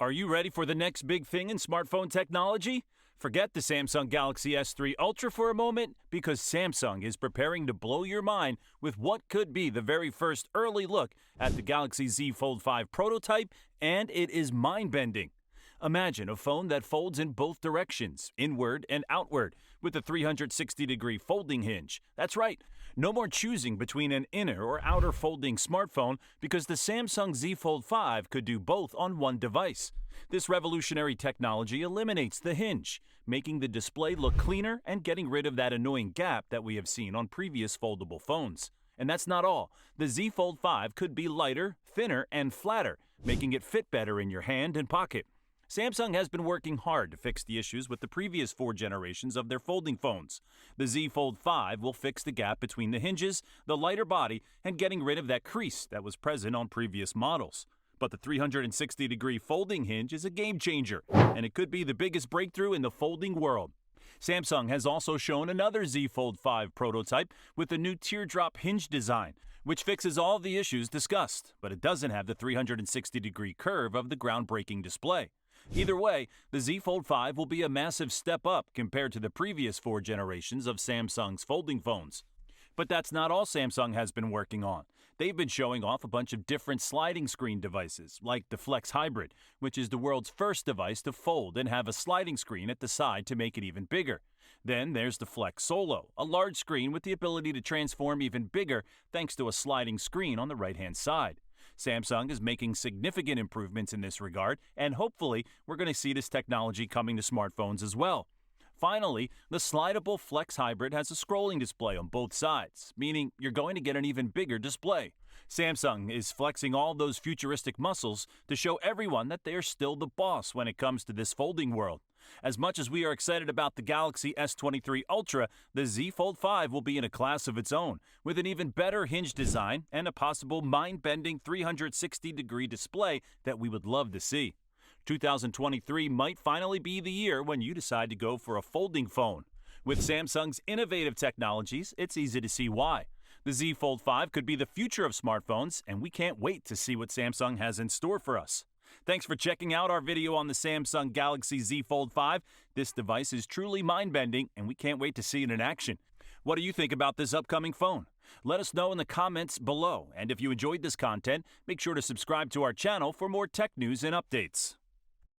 Are you ready for the next big thing in smartphone technology? Forget the Samsung Galaxy S23 Ultra for a moment, because Samsung is preparing to blow your mind with what could be the very first early look at the Galaxy Z Fold 5 prototype, and it is mind-bending. Imagine a phone that folds in both directions, inward and outward, with a 360-degree folding hinge. That's right, no more choosing between an inner or outer folding smartphone, because the Samsung Z Fold 5 could do both on one device. This revolutionary technology eliminates the hinge, making the display look cleaner and getting rid of that annoying gap that we have seen on previous foldable phones. And that's not all. The Z Fold 5 could be lighter, thinner, and flatter, making it fit better in your hand and pocket. Samsung has been working hard to fix the issues with the previous 4 generations of their folding phones. The Z Fold 5 will fix the gap between the hinges, the lighter body, and getting rid of that crease that was present on previous models. But the 360-degree folding hinge is a game changer, and it could be the biggest breakthrough in the folding world. Samsung has also shown another Z Fold 5 prototype with a new teardrop hinge design, which fixes all the issues discussed, but it doesn't have the 360-degree curve of the groundbreaking display. Either way, the Z Fold 5 will be a massive step up compared to the previous 4 generations of Samsung's folding phones. But that's not all Samsung has been working on. They've been showing off a bunch of different sliding screen devices, like the Flex Hybrid, which is the world's first device to fold and have a sliding screen at the side to make it even bigger. Then there's the Flex Solo, a large screen with the ability to transform even bigger thanks to a sliding screen on the right-hand side. Samsung is making significant improvements in this regard, and hopefully we're going to see this technology coming to smartphones as well. Finally, the slidable Flex Hybrid has a scrolling display on both sides, meaning you're going to get an even bigger display. Samsung is flexing all those futuristic muscles to show everyone that they are still the boss when it comes to this folding world. As much as we are excited about the Galaxy S23 Ultra, the Z Fold 5 will be in a class of its own, with an even better hinge design and a possible mind-bending 360-degree display that we would love to see. 2023 might finally be the year when you decide to go for a folding phone. With Samsung's innovative technologies, it's easy to see why. The Z Fold 5 could be the future of smartphones, and we can't wait to see what Samsung has in store for us. Thanks for checking out our video on the Samsung Galaxy Z Fold 5. This device is truly mind-bending, and we can't wait to see it in action. What do you think about this upcoming phone? Let us know in the comments below, and if you enjoyed this content, make sure to subscribe to our channel for more tech news and updates.